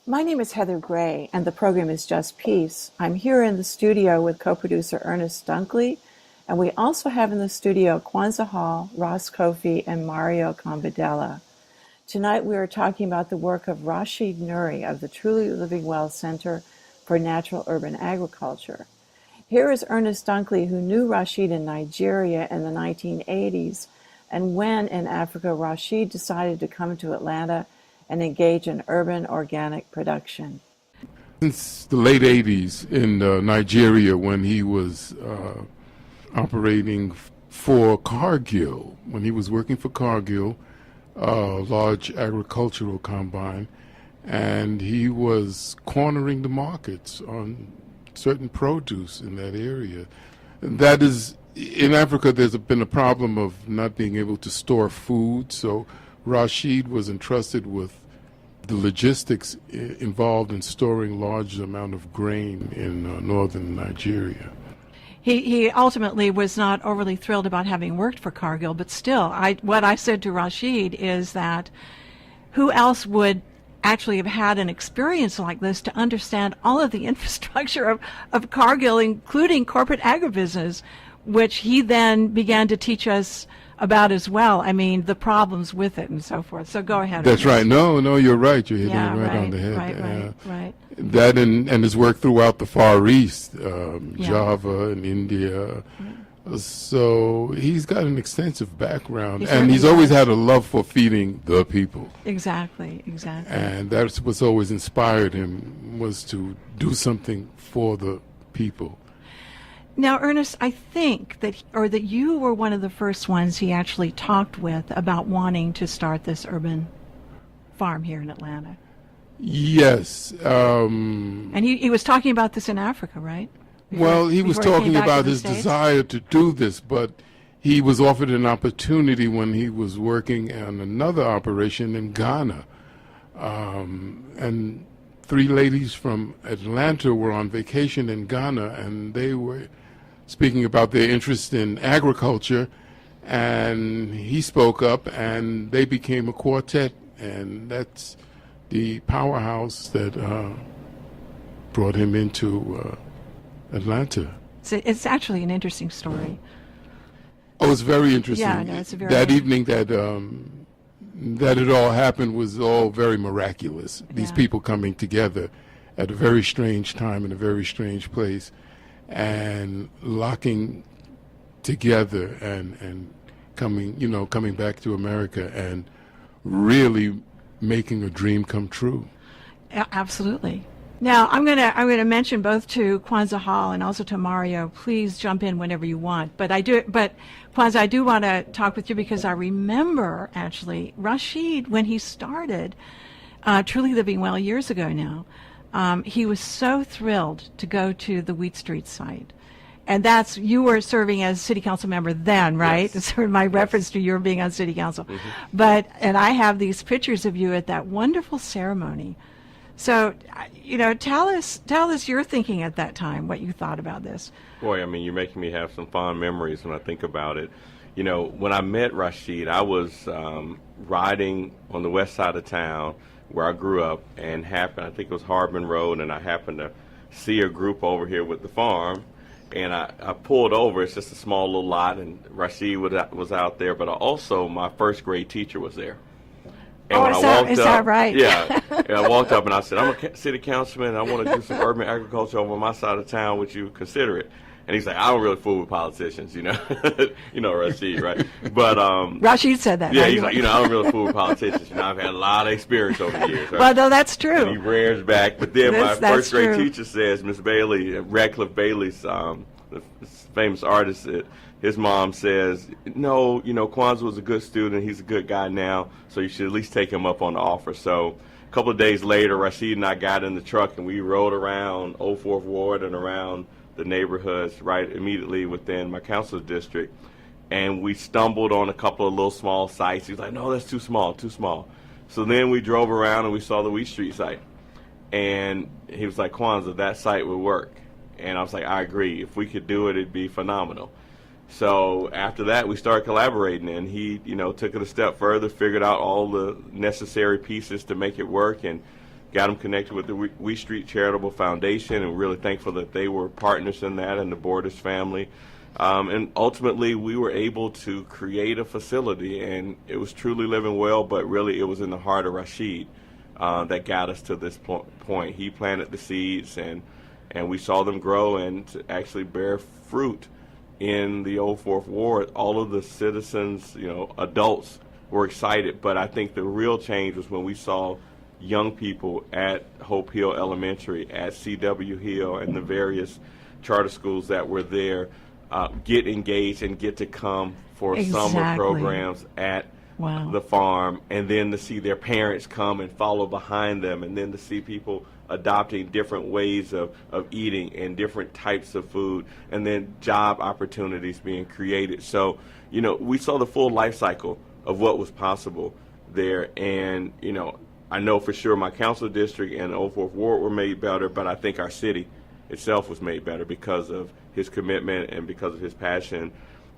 My name is Heather Gray, and the program is Just Peace. I'm here in the studio with co-producer Ernest Dunkley, and we also have in the studio Kwanza Hall, Ras Kofi, and Mario Cambardella. Tonight we are talking about the work of Rashid Nuri of the Truly Living Well Center for Natural Urban Agriculture. Here is Ernest Dunkley, who knew Rashid in Nigeria in the 1980s, and when in Africa, Rashid decided to come to Atlanta and engage in urban organic production. Since the late 80s in Nigeria, when he was operating for Cargill, when he was working for Cargill, a large agricultural combine, and he was cornering the markets on certain produce in that area. And that is, in Africa, there's been a problem of not being able to store food, so Rashid was entrusted with the logistics involved in storing large amount of grain in northern Nigeria. He ultimately was not overly thrilled about having worked for Cargill, but still, what I said to Rashid is that who else would actually have had an experience like this to understand all of the infrastructure of Cargill, including corporate agribusiness, which he then began to teach us about as well. I mean, the problems with it and so forth. So go ahead. That's right. No, you're right. You're hitting it right on the head. Right. That and his work throughout the Far East, Java and India. So he's got an extensive background, and he's always had a love for feeding the people. Exactly. And that's what's always inspired him, was to do something for the people. Now, Ernest, I think that you were one of the first ones he actually talked with about wanting to start this urban farm here in Atlanta. Yes. And he was talking about this in Africa, right? He was talking about his desire to do this, but he was offered an opportunity when he was working on another operation in Ghana. And three ladies from Atlanta were on vacation in Ghana, and they were speaking about their interest in agriculture, and he spoke up, and they became a quartet, and that's the powerhouse that brought him into Atlanta. It's actually an interesting story. Oh, it's very interesting. Yeah, no, it's very. That evening that it all happened was all very miraculous. These people coming together at a very strange time in a very strange place, and locking together and coming back to America and really making a dream come true. Absolutely. Now I'm gonna mention both to Kwanza Hall and also to Mario. Please jump in whenever you want. But Kwanza, I do want to talk with you because I remember actually Rashid, when he started Truly Living Well years ago now. He was so thrilled to go to the Wheat Street site. And you were serving as city council member then, right? Yes. That's sort of my reference to your being on city council. Mm-hmm. And I have these pictures of you at that wonderful ceremony. So, tell us your thinking at that time, what you thought about this. Boy, I mean, you're making me have some fond memories when I think about it. When I met Rashid, I was riding on the west side of town where I grew up, and I think it was Harbin Road, and I happened to see a group over here with the farm, and I pulled over. It's just a small little lot, and Rashid was out there, but also my first grade teacher was there. And when I walked is up, that right? Yeah. And I walked up and I said, I'm a city councilman, and I want to do some urban agriculture over my side of town. Would you consider it? And he's like, I don't really fool with politicians, Rashid, right? But Rashid said that. Yeah, he's like, I don't really fool with politicians. I've had a lot of experience over the years. Right? Well, no, that's true. And he rears back. But then my first grade true. teacher says, Miss Bailey, Radcliffe Bailey's, the famous artist, his mom says, no, Kwanza was a good student. He's a good guy now, so you should at least take him up on the offer. So a couple of days later, Rashid and I got in the truck, and we rode around Old Fourth Ward and around the neighborhoods right immediately within my council district. And we stumbled on a couple of little small sites. He was like, no, that's too small. So then we drove around and we saw the Wheat Street site. And he was like, Kwanza, that site would work. And I was like, I agree. If we could do it, it'd be phenomenal. So after that, we started collaborating, and he, took it a step further, figured out all the necessary pieces to make it work, and got them connected with the We Street Charitable Foundation, and really thankful that they were partners in that, and the Borders family. And ultimately, we were able to create a facility, and it was truly living well, but really it was in the heart of Rashid that got us to this point. He planted the seeds, and we saw them grow and to actually bear fruit in the Old Fourth Ward. All of the citizens, adults were excited, but I think the real change was when we saw young people at Hope Hill Elementary, at C.W. Hill, and the various charter schools that were there get engaged and get to come for summer programs at the farm, and then to see their parents come and follow behind them, and then to see people adopting different ways of eating and different types of food, and then job opportunities being created. So, we saw the full life cycle of what was possible there, and, I know for sure my council district and the Old Fourth Ward were made better, but I think our city itself was made better because of his commitment and because of his passion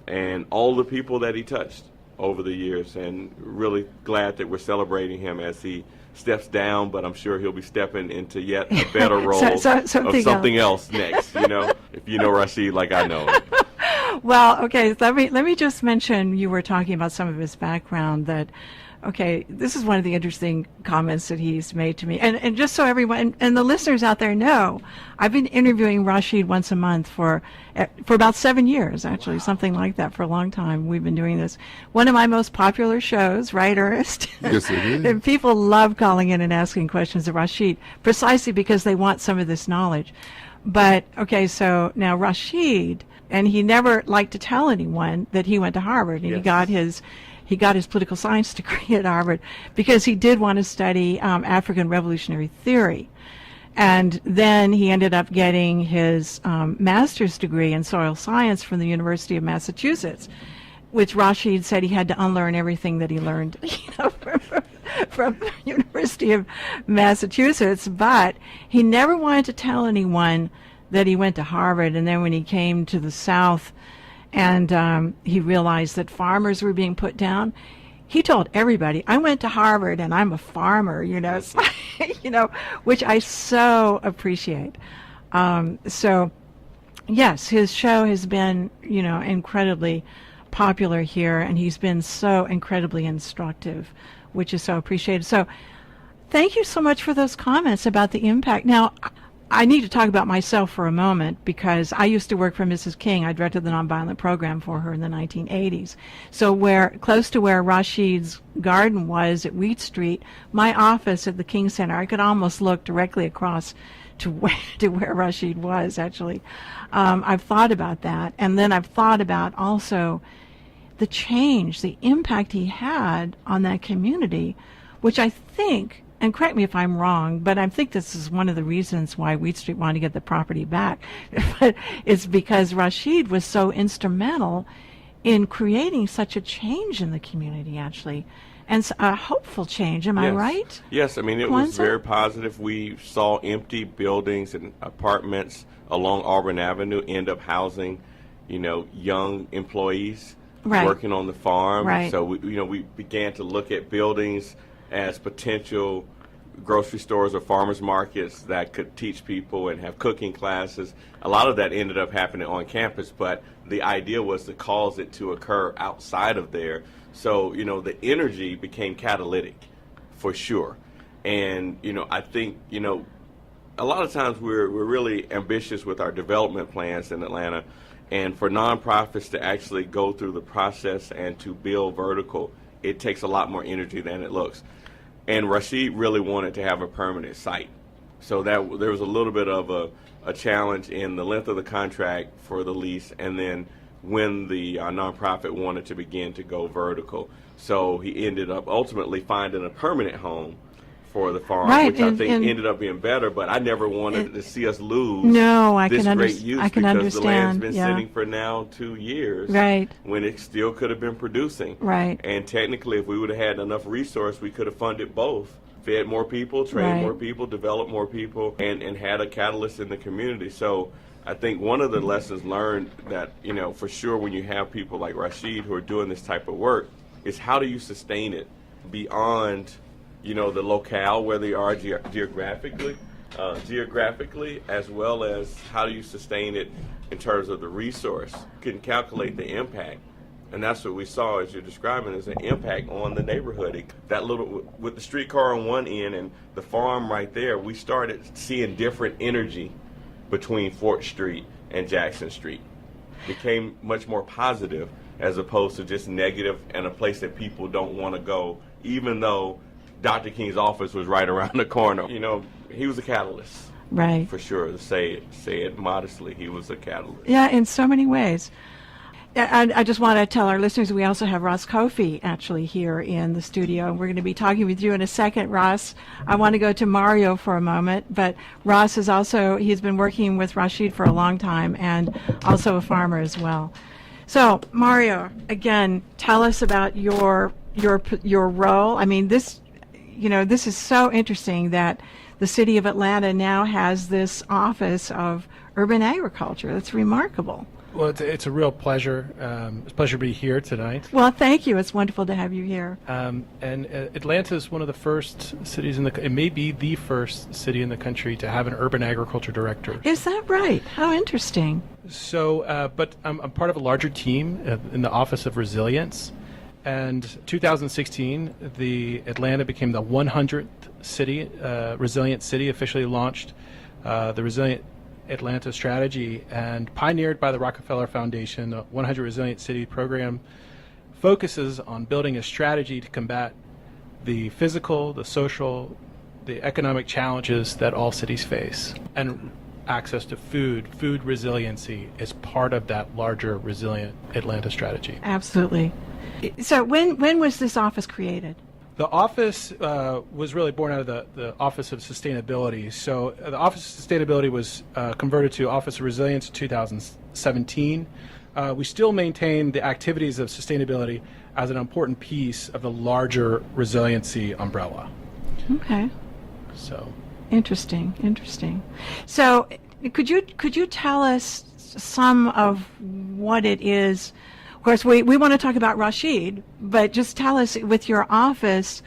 and all the people that he touched over the years, and really glad that we're celebrating him as he steps down, but I'm sure he'll be stepping into yet a better role of something else next, if you know Rashid like I know him. Well, okay, let me just mention, you were talking about some of his background, that okay, this is one of the interesting comments that he's made to me. And just so everyone, and the listeners out there know, I've been interviewing Rashid once a month for about 7 years, actually, something like that, for a long time. We've been doing this. One of my most popular shows, right, Ernest? Yes, it is. And people love calling in and asking questions of Rashid, precisely because they want some of this knowledge. But, okay, so now Rashid, and he never liked to tell anyone that he went to Harvard, and he got his political science degree at Harvard because he did want to study African revolutionary theory. And then he ended up getting his master's degree in soil science from the University of Massachusetts, which Rashid said he had to unlearn everything that he learned from the University of Massachusetts. But he never wanted to tell anyone that he went to Harvard. And then when he came to the South, and he realized that farmers were being put down, he told everybody, I went to Harvard and I'm a farmer, it's like, which I so appreciate. So, yes, his show has been, incredibly popular here, and he's been so incredibly instructive, which is so appreciated. So, thank you so much for those comments about the impact. Now, I need to talk about myself for a moment, because I used to work for Mrs. King. I directed the nonviolent program for her in the 1980s. So close to where Rashid's garden was at Wheat Street, my office at the King Center, I could almost look directly across to where Rashid was, actually. I've thought about that. And then I've thought about also the change, the impact he had on that community, which I think, and correct me if I'm wrong, but I think this is one of the reasons why Wheat Street wanted to get the property back. It's because Rashid was so instrumental in creating such a change in the community, actually, and a hopeful change. Am I right? Yes, I mean, it was very positive. We saw empty buildings and apartments along Auburn Avenue end up housing, young employees working on the farm. Right. So we began to look at buildings as potential grocery stores or farmers markets that could teach people and have cooking classes. A lot of that ended up happening on campus, but the idea was to cause it to occur outside of there. So, the energy became catalytic for sure. And, I think, a lot of times we're really ambitious with our development plans in Atlanta, and for nonprofits to actually go through the process and to build vertical, it takes a lot more energy than it looks. And Rashid really wanted to have a permanent site. So there was a little bit of a challenge in the length of the contract for the lease, and then when the nonprofit wanted to begin to go vertical. So he ended up ultimately finding a permanent home for the farm, which I think ended up being better, but I never wanted to see us lose this great use, because the land's been sitting for now 2 years, when it still could have been producing. And technically, if we would have had enough resource, we could have funded both, fed more people, trained more people, developed more people, and had a catalyst in the community. So I think one of the lessons learned that, for sure, when you have people like Rashid who are doing this type of work, is how do you sustain it beyond the locale where they are geographically, as well as how do you sustain it in terms of the resource. You can calculate the impact. And that's what we saw, as you're describing, is an impact on the neighborhood. That little, with the streetcar on one end and the farm right there, we started seeing different energy between Fort Street and Jackson Street. Became much more positive as opposed to just negative and a place that people don't want to go, even though Dr. King's office was right around the corner. He was a catalyst. Right. For sure. To say it modestly, he was a catalyst. Yeah, in so many ways. I just want to tell our listeners we also have Ras Kofi actually here in the studio, and we're going to be talking with you in a second, Ras. I want to go to Mario for a moment, but Ras is also, he's been working with Rashid for a long time and also a farmer as well. So, Mario, again, tell us about your role. I mean, this is so interesting that the city of Atlanta now has this office of urban agriculture. That's remarkable. Well, it's a real pleasure. It's a pleasure to be here tonight. Well, thank you. It's wonderful to have you here. And Atlanta is one of the first cities it may be the first city in the country to have an urban agriculture director. Is that right? How interesting. So, but I'm part of a larger team in the Office of Resilience. And 2016, the Atlanta became the 100th city, resilient city, officially launched the Resilient Atlanta strategy, and pioneered by the Rockefeller Foundation. The 100 Resilient City program focuses on building a strategy to combat the physical, the social, the economic challenges that all cities face. And access to food resiliency is part of that larger Resilient Atlanta strategy. Absolutely. So when was this office created? The office was really born out of the Office of Sustainability. So the Office of Sustainability was converted to Office of Resilience in 2017. We still maintain the activities of sustainability as an important piece of the larger resiliency umbrella. Okay. So interesting. So could you tell us some of what it is? Of course, we want to talk about Rashid, but just tell us with your office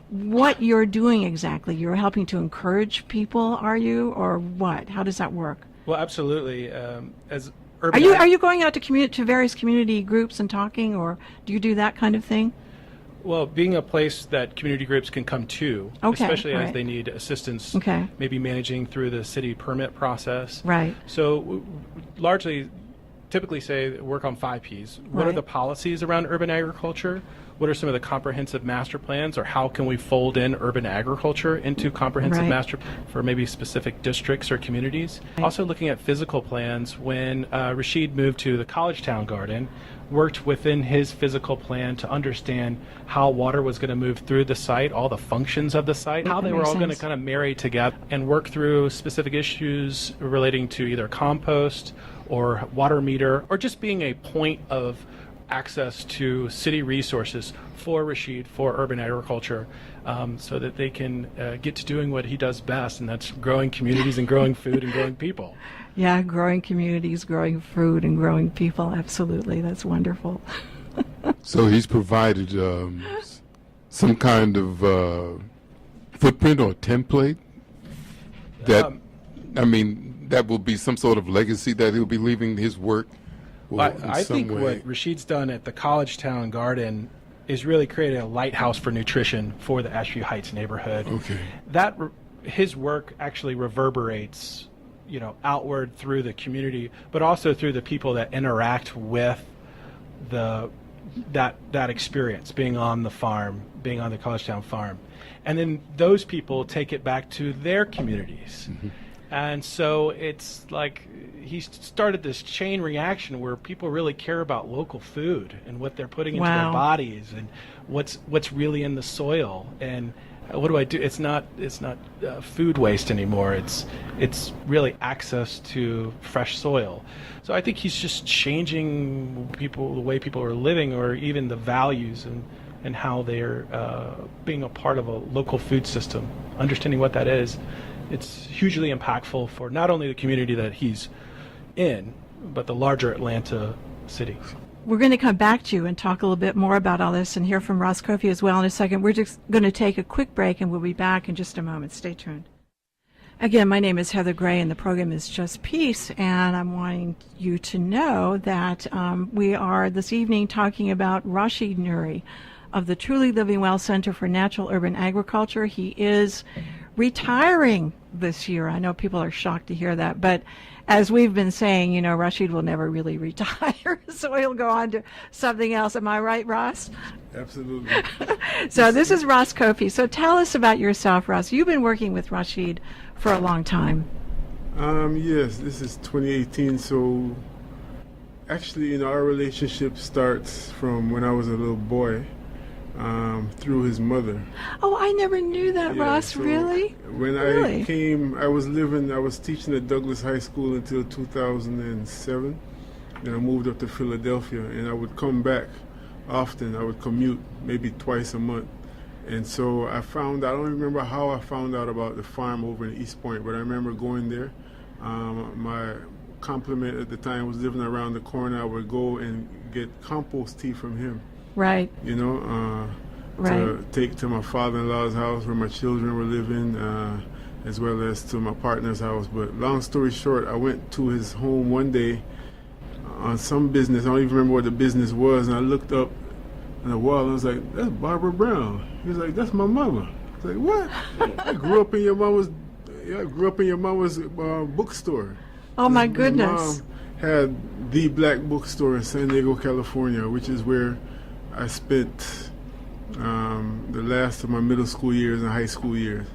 what you're doing exactly. You're helping to encourage people, are you, or what? How does that work? Well, absolutely. As urban are you going out to various community groups and talking, or do you do that kind of thing? Well, being a place that community groups can come to, especially as they need assistance, maybe managing through the city permit process. Right. So largely, typically say work on 5 Ps. What are the policies around urban agriculture? What are some of the comprehensive master plans, or how can we fold in urban agriculture into comprehensive master for maybe specific districts or communities? Also looking at physical plans. When Rashid moved to the College Town Garden, worked within his physical plan to understand how water was going to move through the site, all the functions of the site, how they were all going to kind of marry together, and work through specific issues relating to either compost or water meter, or just being a point of access to city resources for Rashid, for urban agriculture, so that they can get to doing what he does best, and that's growing communities and growing food and growing people. Yeah, growing communities, growing food, and growing people. Absolutely. That's wonderful. So he's provided some kind of footprint or template that, that will be some sort of legacy that he'll be leaving his work. I think what Rashid's done at the College Town Garden is really created a lighthouse for nutrition for the Ashview Heights neighborhood. Okay. His work actually reverberates, outward through the community, but also through the people that interact with that experience, being on the farm, being on the College Town farm. And then those people take it back to their communities. Mm-hmm. And so it's like he started this chain reaction where people really care about local food and what they're putting into their bodies and what's really in the soil. And what do I do? It's not food waste anymore. It's really access to fresh soil. So I think he's just changing the way people are living, or even the values and how they're being a part of a local food system, understanding what that is. It's hugely impactful for not only the community that he's in, but the larger Atlanta city. we're going to come back to you and talk a little bit more about all this and hear from Ras Kofi as well in a second. We're just going to take a quick break, and we'll be back in just a moment. Stay tuned. Again, my name is Heather Gray, and the program is Just Peace, and I'm wanting you to know that we are this evening talking about Rashid Nuri of the Truly Living Well Center for Natural Urban Agriculture. He is retiring this year. I know people are shocked to hear that, but as we've been saying, you know, Rashid will never really retire, so he'll go on to something else. Am I right, Ross? Absolutely. So this is Ras Kofi. So tell us about yourself, Ross. You've been working with Rashid for a long time. Yes, this is 2018. So actually, you know, our relationship starts from when I was a little boy, through his mother. Oh, I never knew that, Yeah, Ross. so Really? When Really? I came, I was teaching at Douglas High School until 2007. Then I moved up to Philadelphia, and I would come back often. I would commute maybe twice a month. And so I don't remember how I found out about the farm over in East Point, but I remember going there. My compliment at the time was living around the corner. I would go and get compost tea from him, Right. you know, Right. to take to my father-in-law's house where my children were living, as well as to my partner's house. But long story short, I went to his home one day on some business. I don't even remember what the business was, and I looked up on the wall and I was like, "That's Barbara Brown." He was like, "That's my mama." I was like, "What?" I grew up in your mama's bookstore. Oh, my My goodness. mom had the black bookstore in San Diego, California, which is where I spent the last of my middle school years and high school years.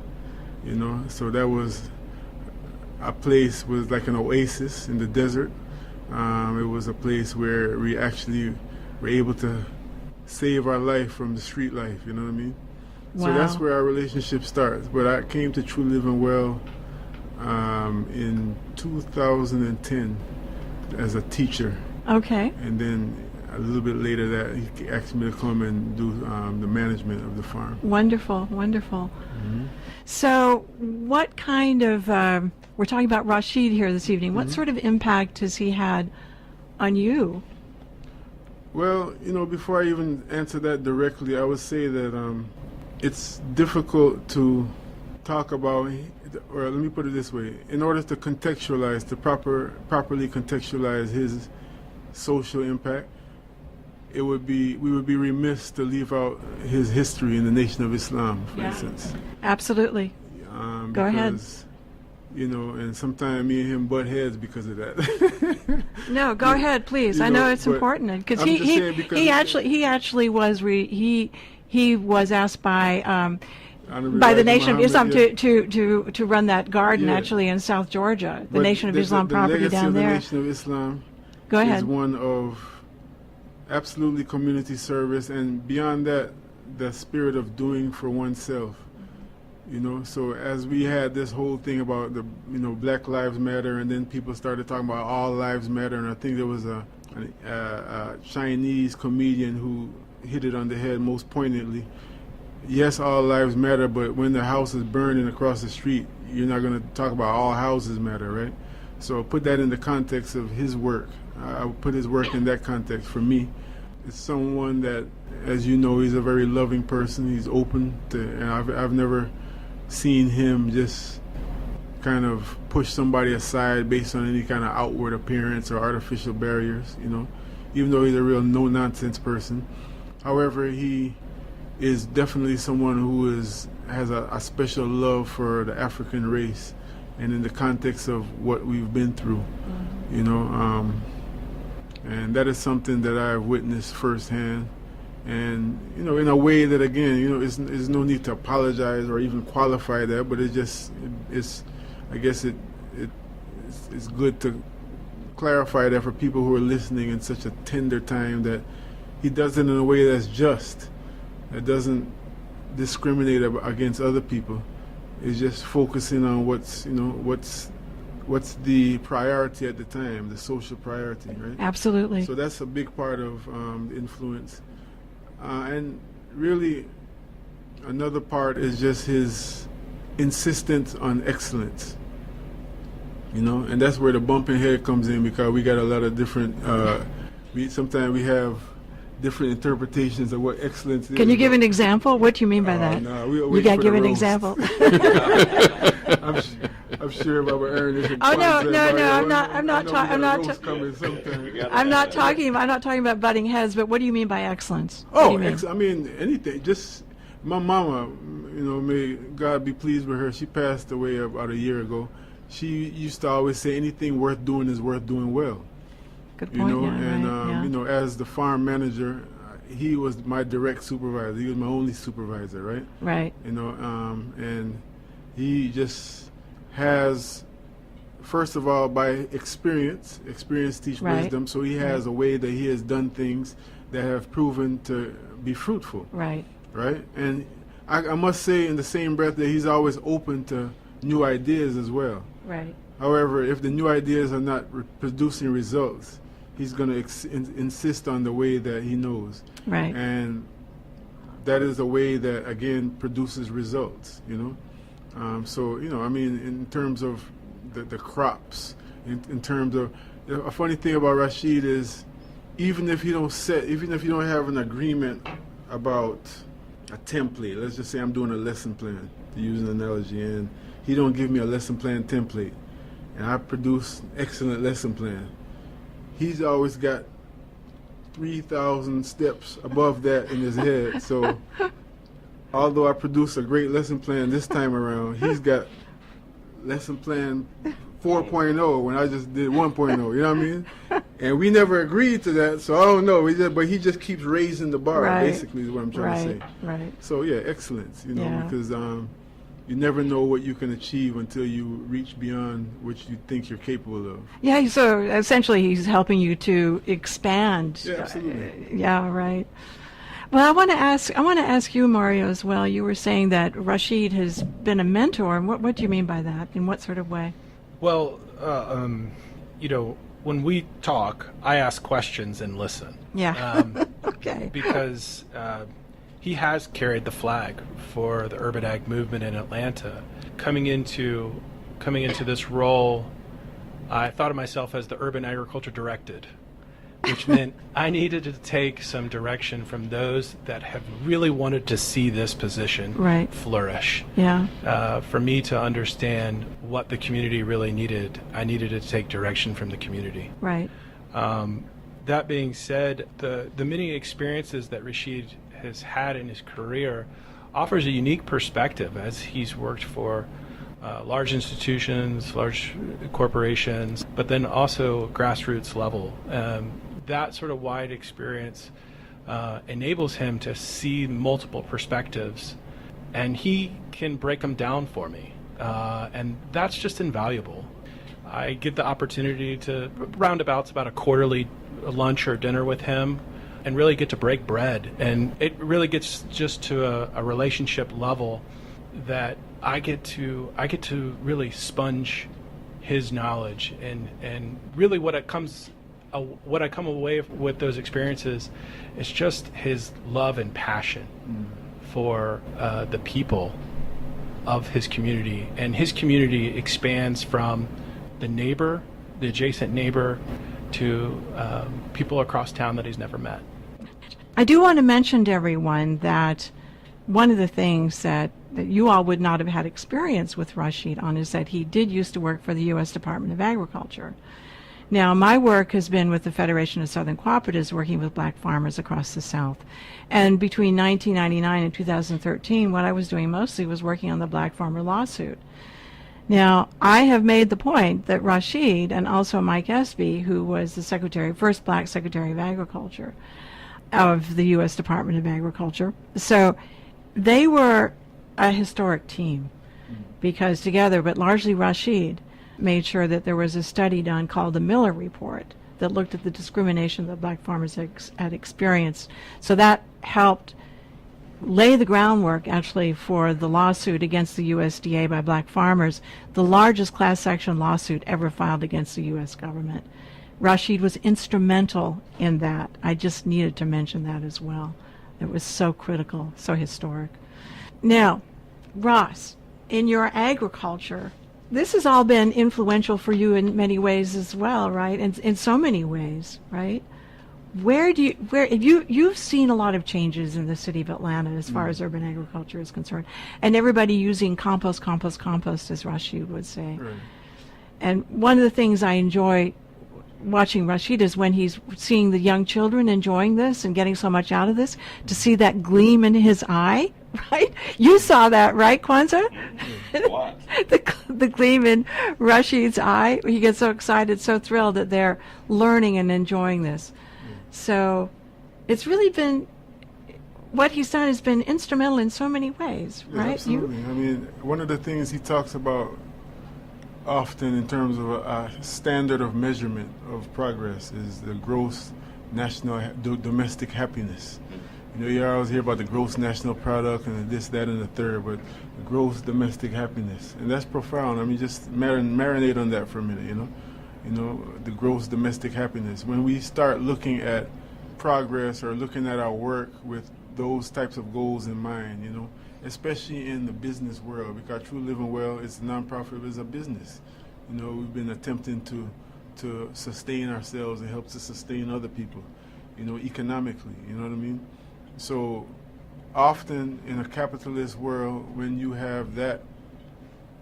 You know, so that was a place, was like an oasis in the desert. It was a place where we actually were able to save our life from the street life, you know what I mean? So Wow. that's where our relationship starts. But I came to True Living Well in 2010 as a teacher. Okay. And then a little bit later that he asked me to come and do the management of the farm. Wonderful, wonderful. Mm-hmm. So what kind of, we're talking about Rashid here this evening, what sort of impact has he had on you? Well, you know, before I even answer that directly, I would say that it's difficult to talk about, or let me put it this way, in order to contextualize, to properly contextualize his social impact, we would be remiss to leave out his history in the Nation of Islam, for instance. Absolutely. Go ahead. Because, you know, and sometimes me and him butt heads because of that. No, go ahead, please. You I know know, it's but important because I'm just saying because he actually was he was asked by Honorable the Elijah Nation of Islam Muhammad, to run that garden Yeah. actually in South Georgia, the But Nation of Islam the property legacy down of there. The Nation of Islam Go ahead. is one of absolutely community service, and beyond that, the spirit of doing for oneself. You know, so as we had this whole thing about the, you know, Black Lives Matter, and then people started talking about all lives matter, and I think there was a Chinese comedian who hit it on the head most poignantly. Yes, all lives matter, but when the house is burning across the street, you're not going to talk about all houses matter, right? So put that in the context of his work. I would put his work in that context for me. It's someone that, as you know, he's a very loving person. He's open to, and I've never seen him just kind of push somebody aside based on any kind of outward appearance or artificial barriers, you know, even though he's a real no-nonsense person. However, he is definitely someone who has a special love for the African race, and in the context of what we've been through, you know, and that is something that I've witnessed firsthand. And, you know, in a way that, again, you know, there's no need to apologize or even qualify that, but I guess it's good to clarify that for people who are listening in such a tender time, that he does it in a way that's just, that doesn't discriminate against other people. It's just focusing on what's the priority at the time, the social priority, right? Absolutely. So that's a big part of the influence. And really, another part is just his insistence on excellence. You know, and that's where the bumping head comes in, because we got a lot of different sometimes we have different interpretations of what excellence is. Can you give an example? What do you mean by that? No, we You got to give an example. I'm sure about Ernest. Oh no, I'm not talking about butting heads. But what do you mean by excellence? Oh, I mean anything. Just my mama, may God be pleased with her. She passed away about a year ago. She used to always say, anything worth doing is worth doing well. Good point. As the farm manager, he was my direct supervisor. He was my only supervisor, right? Right. And he just has, first of all, by experience teach wisdom. So he has a way that he has done things that have proven to be fruitful. Right. Right. And I must say, in the same breath, that he's always open to new ideas as well. Right. However, if the new ideas are not producing results, he's going to insist on the way that he knows. Right. And that is a way that, again, produces results, in terms of the crops, in terms of, a funny thing about Rashid is, even if you don't have an agreement about a template, let's just say I'm doing a lesson plan, to use an analogy, and he don't give me a lesson plan template, and I produce an excellent lesson plan, he's always got 3,000 steps above that in his head. So although I produce a great lesson plan this time around, he's got lesson plan 4.0 when I just did 1.0, you know what I mean? And we never agreed to that, so I don't know. But he just keeps raising the bar, basically, is what I'm trying to say. Right. So, yeah, excellence, because you never know what you can achieve until you reach beyond what you think you're capable of. Yeah, so essentially he's helping you to expand. Yeah, absolutely. Yeah, right. Well, I want to ask you, Mario, as well. You were saying that Rashid has been a mentor. What do you mean by that? In what sort of way? Well, when we talk, I ask questions and listen. Yeah. Okay. Because he has carried the flag for the urban ag movement in Atlanta. Coming into this role, I thought of myself as the urban agriculture directed, which meant I needed to take some direction from those that have really wanted to see this position flourish. Yeah. For me to understand what the community really needed, I needed to take direction from the community. Right. That being said, the many experiences that Rashid has had in his career offers a unique perspective as he's worked for large institutions, large corporations, but then also grassroots level. That sort of wide experience enables him to see multiple perspectives, and he can break them down for me. And that's just invaluable. I get the opportunity to roundabouts about a quarterly lunch or dinner with him and really get to break bread. And it really gets just to a relationship level that I get to really sponge his knowledge, and really what I come away with those experiences is just his love and passion for the people of his community. And his community expands from the adjacent neighbor, to people across town that he's never met. I do want to mention to everyone that one of the things that you all would not have had experience with Rashid on is that he did used to work for the U.S. Department of Agriculture. Now, my work has been with the Federation of Southern Cooperatives, working with black farmers across the South. And between 1999 and 2013, what I was doing mostly was working on the black farmer lawsuit. Now, I have made the point that Rashid and also Mike Espy, who was the first black Secretary of Agriculture of the U.S. Department of Agriculture, so they were a historic team because together, but largely Rashid, made sure that there was a study done called the Miller Report that looked at the discrimination that black farmers had experienced. So that helped lay the groundwork actually for the lawsuit against the USDA by black farmers, the largest class action lawsuit ever filed against the U.S. government. Rashid was instrumental in that. I just needed to mention that as well. It was so critical, so historic. Now, Ross, in your agriculture, this has all been influential for you in many ways as well, right? In so many ways, right? where you've seen a lot of changes in the city of Atlanta as far as urban agriculture is concerned, and everybody using compost, as Rashid would say. Right. And one of the things I enjoy watching Rashid is when he's seeing the young children enjoying this and getting so much out of this, to see that gleam in his eye, right? You saw that, right, Kwanza? the gleam in Rashid's eye. He gets so excited, so thrilled that they're learning and enjoying this. So it's really been, what he's done has been instrumental in so many ways, Yeah, right? absolutely. I mean, one of the things he talks about often in terms of a standard of measurement of progress is the gross national domestic happiness. You know, you always hear about the gross national product and this, that, and the third, but the gross domestic happiness, and that's profound. I mean, just marinate on that for a minute. You know, the gross domestic happiness. When we start looking at progress or looking at our work with those types of goals in mind, you know, especially in the business world, because True Living Well is a nonprofit, it's a business. You know, we've been attempting to sustain ourselves and help to sustain other people, you know, economically, you know what I mean? So often in a capitalist world, when you have that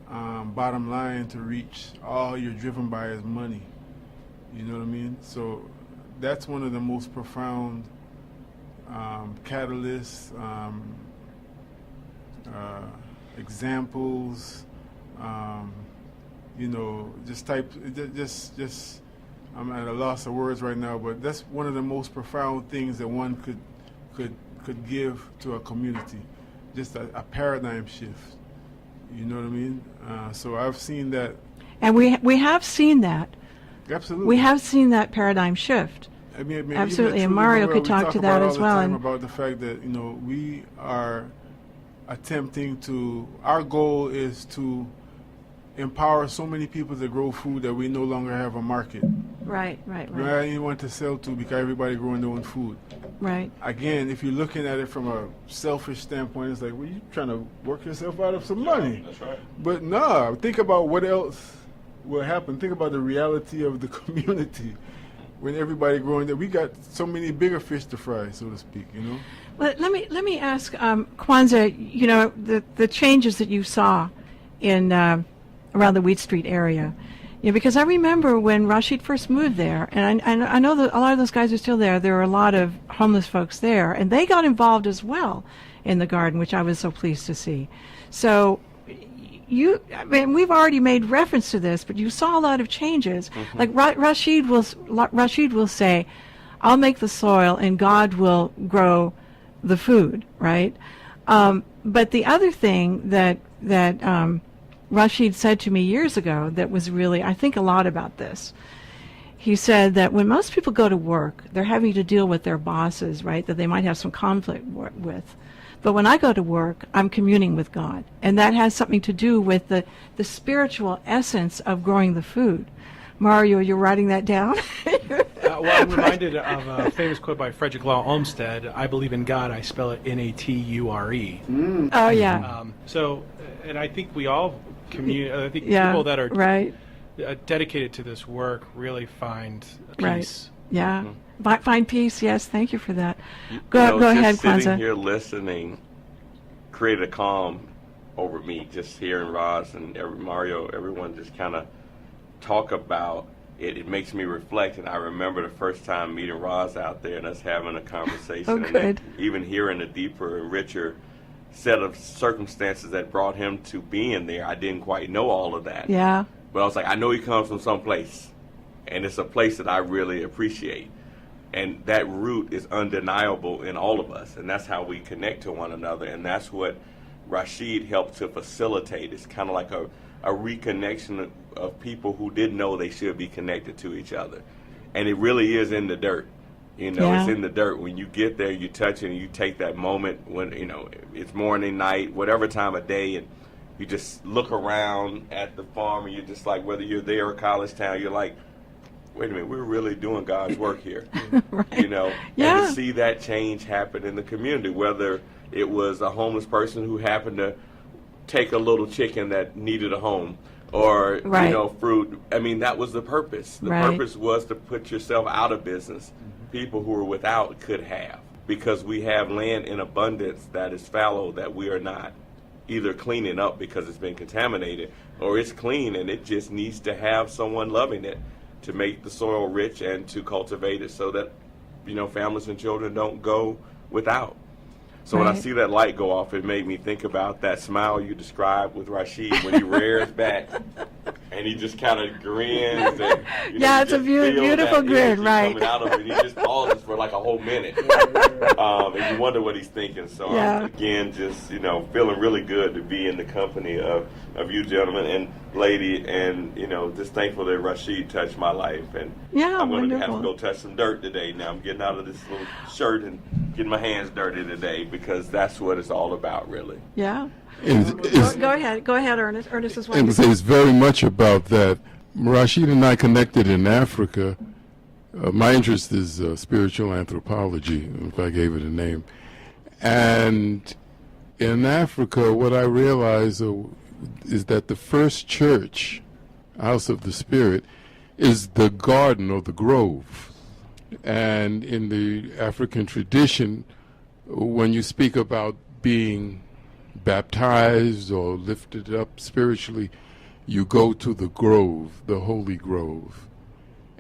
bottom line to reach, all you're driven by is money, you know what I mean? So that's one of the most profound catalysts, examples, you know, just I'm at a loss of words right now, but that's one of the most profound things that one could give to a community, just a paradigm shift. You know what I mean? So I've seen that. And we have seen that. Absolutely. We have seen that paradigm shift. I mean, absolutely, and Mario could talk to that as well. And about the fact that, you know, we are attempting to, our goal is to empower so many people to grow food that we no longer have a market. Right. We don't have anyone to sell to because everybody growing their own food. Right. Again, if you're looking at it from a selfish standpoint, it's like, well, you're trying to work yourself out of some money. That's right. But no, think about what else will happen. Think about the reality of the community when everybody growing there. We got so many bigger fish to fry, so to speak, you know? Well, let me ask Kwanza, you know, the changes that you saw in around the Wheat Street area. You know, because I remember when Rashid first moved there, and I know that a lot of those guys are still there. There are a lot of homeless folks there, and they got involved as well in the garden, which I was so pleased to see. So I mean, we've already made reference to this, but you saw a lot of changes. Mm-hmm. Like Rashid will say, "I'll make the soil, and God will grow the food." Right. But the other thing that Rashid said to me years ago that was really, I think a lot about this. He said that when most people go to work, they're having to deal with their bosses, right, that they might have some conflict with. But when I go to work, I'm communing with God. And that has something to do with the spiritual essence of growing the food. Mario, you're writing that down? Well, I'm reminded of a famous quote by Frederick Law Olmsted, "I believe in God, I spell it Nature." Oh, yeah. And I think we all I think yeah, people that are right. Dedicated to this work really find peace. Right. Yeah. Mm-hmm. Find peace, yes. Thank you for that. Go ahead, just Kwanza. Sitting here listening created a calm over me, just hearing Ras and Mario, everyone just kind of talk about it. It makes me reflect, and I remember the first time meeting Ras out there and us having a conversation. Oh, and good. Even hearing a deeper and richer set of circumstances that brought him to being there. I didn't quite know all of that. Yeah. But I was like, I know he comes from someplace, and it's a place that I really appreciate. And that root is undeniable in all of us, and that's how we connect to one another, and that's what Rashid helped to facilitate. It's kind of like a reconnection of people who didn't know they should be connected to each other. And it really is in the dirt. You know, yeah. It's in the dirt. When you get there, you touch it, and you take that moment when, you know, it's morning, night, whatever time of day, and you just look around at the farm, and you're just like, whether you're there or college town, you're like, wait a minute, we're really doing God's work here. Right. You know, yeah. And to see that change happen in the community, whether it was a homeless person who happened to take a little chicken that needed a home, or Right. fruit. I mean, that was the purpose. The Right. purpose was to put yourself out of business. People who were without could have, because we have land in abundance that is fallow that we are not either cleaning up because it's been contaminated, or it's clean and it just needs to have someone loving it to make the soil rich and to cultivate it so that families and children don't go without. So when I Right. see that light go off, it made me think about that smile you described with Rashid when he rears back and he just kind of grins. And, Yeah, you it's a just feel beautiful that grin, energy right. coming out of it. He just pauses for like a whole minute. And you wonder what he's thinking. So Yeah. I'm, again, just, feeling really good to be in the company of you gentlemen and lady, and, just thankful that Rashid touched my life. And Yeah, I'm going to have to wonderful. go touch some dirt today. Now I'm getting out of this little shirt and getting my hands dirty today, because that's what it's all about, really. Yeah. And Go ahead, Ernest. Ernest is one. and it's very much about that. Rashid and I connected in Africa. My interest is spiritual anthropology, if I gave it a name. And in Africa, what I realized is that the first church, House of the Spirit, is the garden or the grove. And in the African tradition, when you speak about being baptized or lifted up spiritually, you go to the grove, the holy grove.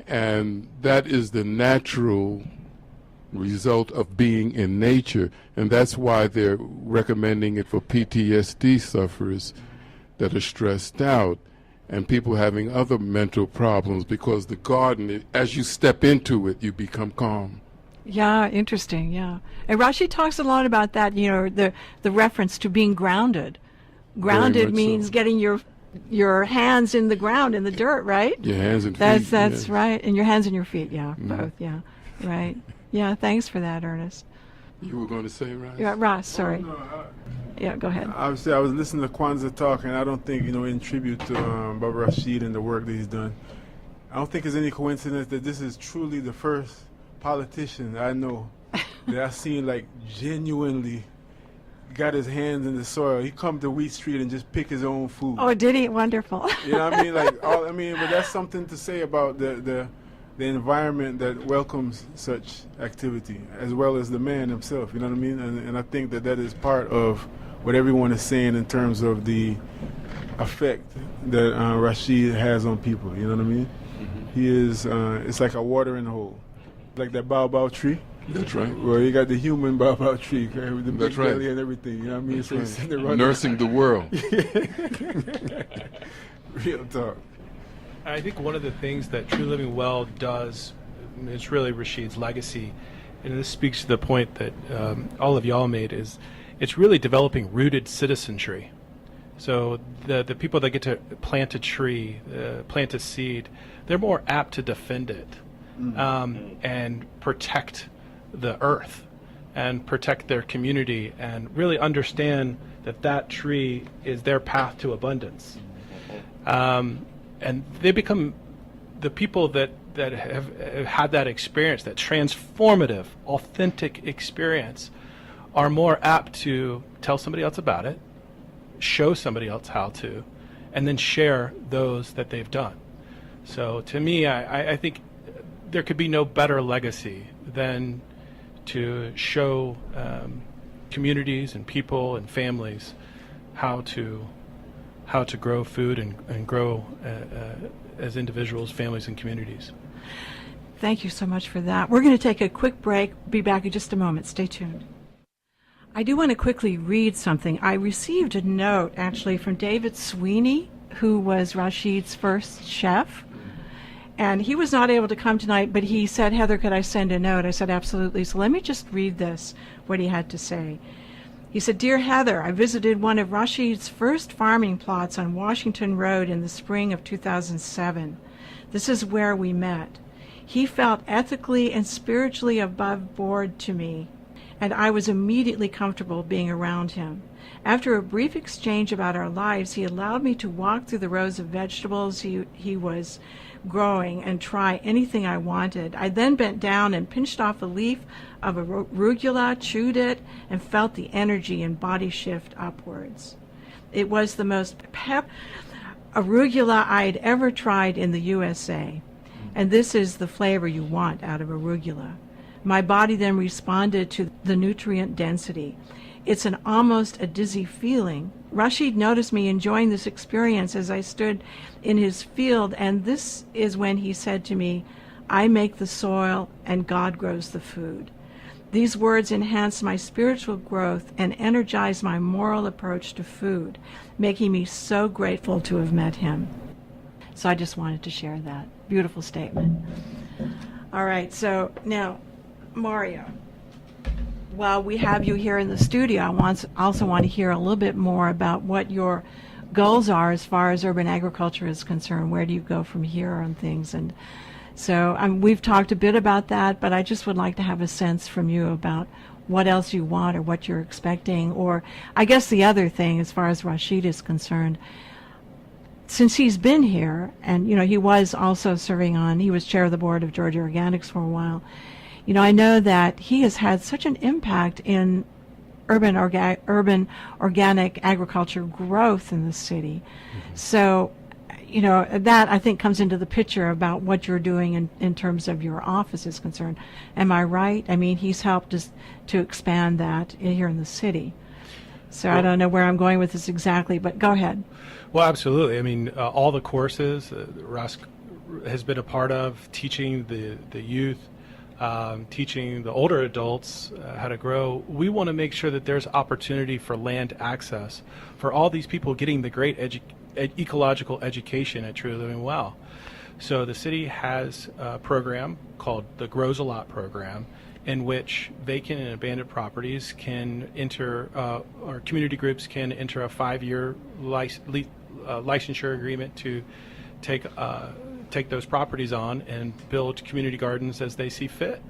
And that is the natural result of being in nature. And that's why they're recommending it for PTSD sufferers that are stressed out and people having other mental problems, because the garden, as you step into it, you become calm. Yeah, interesting. Yeah, and Rashid talks a lot about that. The reference to being grounded. Grounded much means so. getting your hands in the ground, in the dirt, right? Your hands and feet. That's yes. right, and your hands and your feet. Yeah, both. Yeah, right. Yeah, thanks for that, Ernest. You were going to say, right? Yeah, Ross. Sorry. Yeah, go ahead. Obviously, I was listening to Kwanza talk, and I don't think, in tribute to Baba Rashid and the work that he's done, I don't think it's any coincidence that this is truly the first politician I know that I've seen, like, genuinely got his hands in the soil. He come to Wheat Street and just pick his own food. Oh, did he? Wonderful. You know what I mean? But that's something to say about the environment that welcomes such activity, as well as the man himself. You know what I mean? And I think that is part of what everyone is saying in terms of the effect that Rashid has on people. You know what I mean? He is. It's like a watering hole, like that baobab tree. That's right. Well, you got the human baobab tree, okay, with the big That's right. belly and everything. You know what I mean? That's So right. he's sitting there running. Nursing the world. Real talk. I think one of the things that True Living Well does, and it's really Rashid's legacy, and this speaks to the point that all of y'all made, is it's really developing rooted citizenry. So the people that get to plant a tree, plant a seed, they're more apt to defend it and protect the earth and protect their community and really understand that that tree is their path to abundance. And they become the people that have had that experience, that transformative, authentic experience, are more apt to tell somebody else about it, show somebody else how to, and then share those that they've done. So to me, I think there could be no better legacy than to show communities and people and families how to grow food and grow as individuals, families, and communities. Thank you so much for that. We're going to take a quick break. Be back in just a moment. Stay tuned. I do want to quickly read something. I received a note, actually, from David Sweeney, who was Rashid's first chef. And he was not able to come tonight, but he said, Heather, could I send a note? I said, absolutely. So let me just read this, what he had to say. He said, Dear Heather, I visited one of Rashid's first farming plots on Washington Road in the spring of 2007. This is where we met. He felt ethically and spiritually above board to me, and I was immediately comfortable being around him. After a brief exchange about our lives, he allowed me to walk through the rows of vegetables he was growing and try anything I wanted. I then bent down and pinched off a leaf of arugula, chewed it, and felt the energy and body shift upwards. It was the most arugula I'd ever tried in the USA. And this is the flavor you want out of arugula. My body then responded to the nutrient density. It's an almost a dizzy feeling. Rashid noticed me enjoying this experience as I stood in his field, and this is when he said to me, I make the soil and God grows the food. These words enhanced my spiritual growth and energized my moral approach to food, making me so grateful to have met him. So I just wanted to share that. Beautiful statement. All right, so now, Mario, while we have you here in the studio, I also want to hear a little bit more about what your goals are as far as urban agriculture is concerned. Where do you go from here on things? And so we've talked a bit about that, but I just would like to have a sense from you about what else you want or what you're expecting. Or I guess the other thing, as far as Rashid is concerned, since he's been here, and he was also he was chair of the board of Georgia Organics for a while. I know that he has had such an impact in urban organic agriculture growth in the city. Mm-hmm. So, that I think comes into the picture about what you're doing in terms of your office is concerned. Am I right? I mean, he's helped us to expand that here in the city. So I don't know where I'm going with this exactly, but go ahead. Well, absolutely. I mean, all the courses Ras has been a part of, teaching the youth, teaching the older adults how to grow. We want to make sure that there's opportunity for land access for all these people getting the great ecological education at Truly Living Well. So the city has a program called the Grows a Lot program, in which vacant and abandoned properties can enter, or community groups can enter a 5-year licensure agreement to take those properties on and build community gardens as they see fit.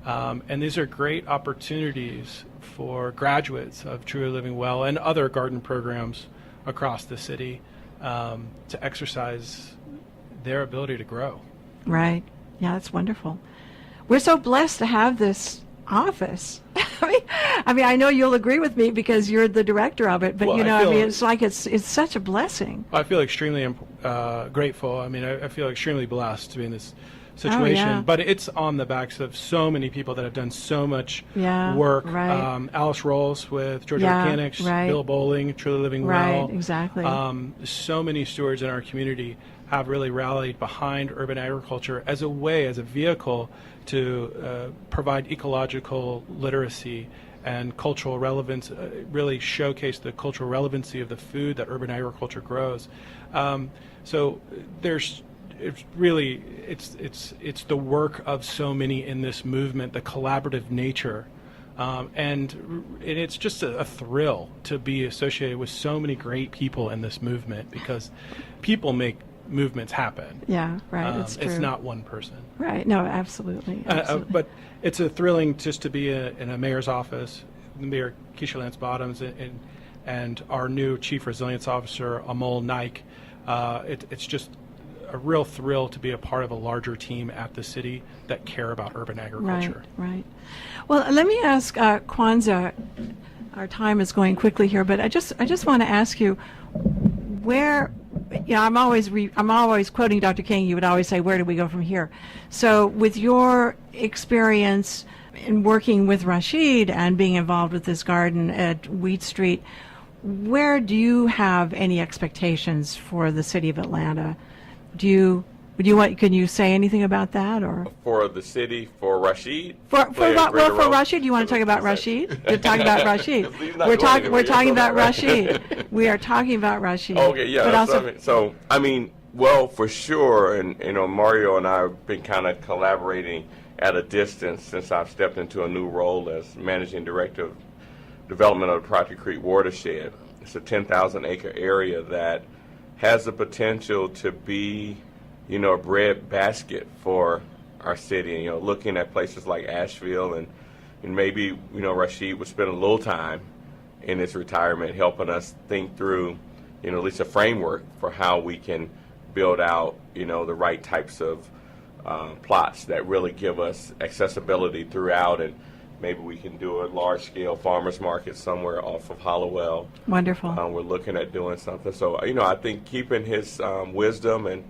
And these are great opportunities for graduates of Truly Living Well and other garden programs across the city to exercise their ability to grow. Right. Yeah, that's wonderful. We're so blessed to have this office. I mean, I know you'll agree with me because you're the director of it, but it's like it's such a blessing. I feel extremely grateful. I mean, I feel extremely blessed to be in this situation. Oh, yeah. But it's on the backs of so many people that have done so much work. Right. Alice Rolls with Georgia Organics, Bill Bowling, Truly Living Well. Right, exactly. So many stewards in our community have really rallied behind urban agriculture as a vehicle to provide ecological literacy and cultural relevance, really showcase the cultural relevancy of the food that urban agriculture grows. So it's the work of so many in this movement, the collaborative nature. And it's just a thrill to be associated with so many great people in this movement, because people make movements happen. Yeah, right. It's true. It's not one person. Right. No, absolutely. But it's a thrilling just to be in a mayor's office, Mayor Keisha Lance Bottoms, and our new Chief Resilience Officer, Amol Naik. It's just a real thrill to be a part of a larger team at the city that care about urban agriculture. Right. Well, let me ask Kwanza. Our time is going quickly here, but I just want to ask you where. I'm always quoting Dr. King. You would always say, "Where do we go from here?" So, with your experience in working with Rashid and being involved with this garden at Wheat Street, where do you have any expectations for the city of Atlanta? Can you say anything about that, or for the city, for Rashid? For Rashid, you want to talk about Rashid? We're talking about Rashid. We're talking about Rashid. We are talking about Rashid. Okay, yeah. But also, well, for sure, and Mario and I have been kind of collaborating at a distance since I've stepped into a new role as managing director of development of the Project Creek watershed. It's a 10,000-acre area that has the potential to be, a bread basket for our city. Looking at places like Asheville, and maybe, Rashid would spend a little time in his retirement helping us think through, at least a framework for how we can build out, the right types of plots that really give us accessibility throughout and maybe we can do a large-scale farmers market somewhere off of Hollowell. Wonderful. We're looking at doing something. So, I think keeping his wisdom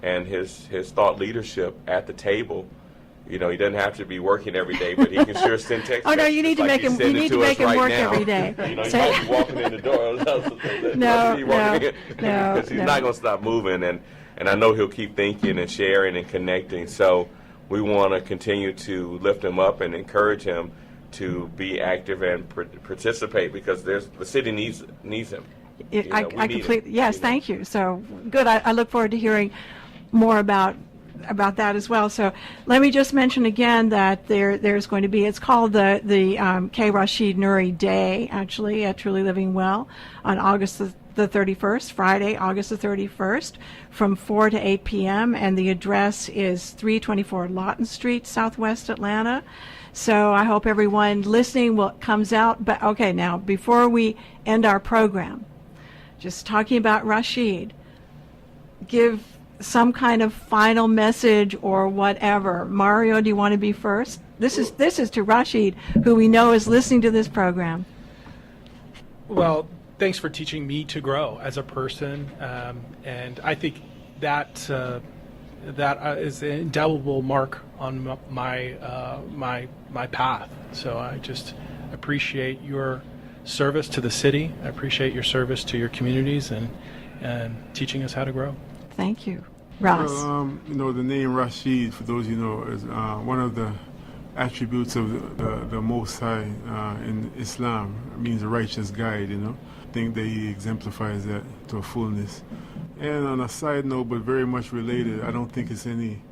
and his thought leadership at the table. He doesn't have to be working every day, but he can sure send text. Oh no, you need to make him. You need to make him right work now. every day. He might be walking in the door. No, because he's not going to stop moving, and I know he'll keep thinking and sharing and connecting. So we want to continue to lift him up and encourage him to be active and participate, because the city needs him. I completely yes, thank you. So good. I look forward to hearing more about that as well. So let me just mention again that there's going to be, it's called the K. Rashid Nuri Day, actually, at Truly Living Well on August the 31st, Friday, August the 31st, from 4 to 8 p.m. And the address is 324 Lawton Street, Southwest Atlanta. So I hope everyone listening comes out. But okay, now before we end our program, just talking about Rashid, give some kind of final message or whatever. Mario, do you want to be first? This is to Rashid, who we know is listening to this program. Well, thanks for teaching me to grow as a person, and I think that is an indelible mark on my path. So I just appreciate your service to the city. I appreciate your service to your communities and teaching us how to grow. Thank you. Ras. Well, the name Rashid, for those is one of the attributes of the Most High in Islam. It means a righteous guide, I think that he exemplifies that to a fullness. And on a side note, but very much related, I don't think it's any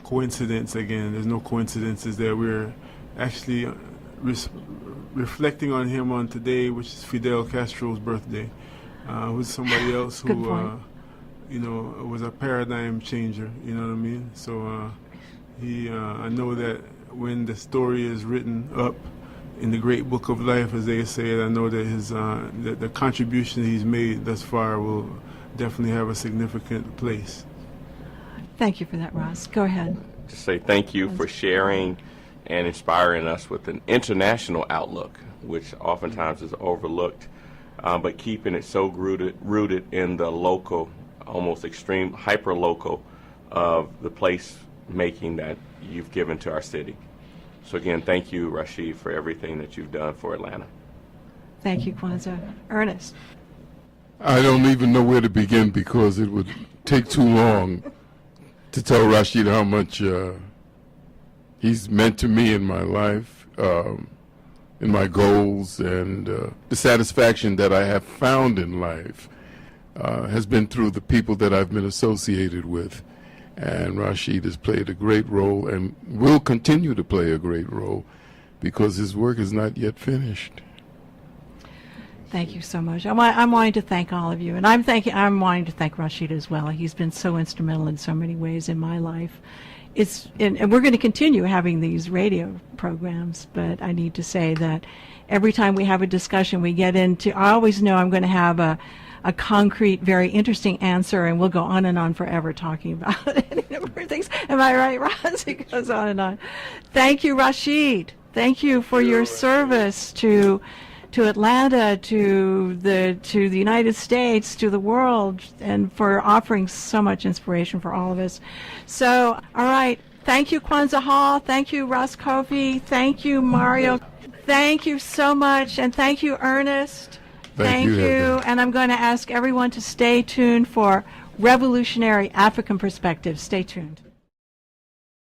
coincidence, again, there's no coincidences that we're actually reflecting on him on today, which is Fidel Castro's birthday, who's somebody else who was a paradigm changer, you know what I mean? So I know that when the story is written up in the great book of life, as they say, I know that the contribution he's made thus far will definitely have a significant place. Thank you for that, Ras. Go ahead. Just say thank you for sharing and inspiring us with an international outlook, which oftentimes is overlooked, but keeping it so rooted in the local, almost extreme, hyper-local of the place making that you've given to our city. So again, thank you, Rashid, for everything that you've done for Atlanta. Thank you, Kwanza. Ernest. I don't even know where to begin, because it would take too long to tell Rashid how much he's meant to me in my life, in my goals, and the satisfaction that I have found in life has been through the people that I've been associated with. And Rashid has played a great role and will continue to play a great role, because his work is not yet finished. Thank you so much. I'm wanting to thank all of you, and I'm wanting to thank Rashid as well. He's been so instrumental in so many ways in my life. And we're going to continue having these radio programs, but I need to say that every time we have a discussion, we get into, I always know I'm going to have a concrete, very interesting answer, and we'll go on and on forever talking about it. Things. Am I right, Ras? It goes on and on. Thank you, Rashid. Thank you for your service to Atlanta, to the United States, to the world, and for offering so much inspiration for all of us. So, all right. Thank you, Kwanza Hall. Thank you, Ras Kofi. Thank you, Mario. Thank you so much, and thank you, Ernest. Thank you. And I'm going to ask everyone to stay tuned for Revolutionary African Perspectives. Stay tuned.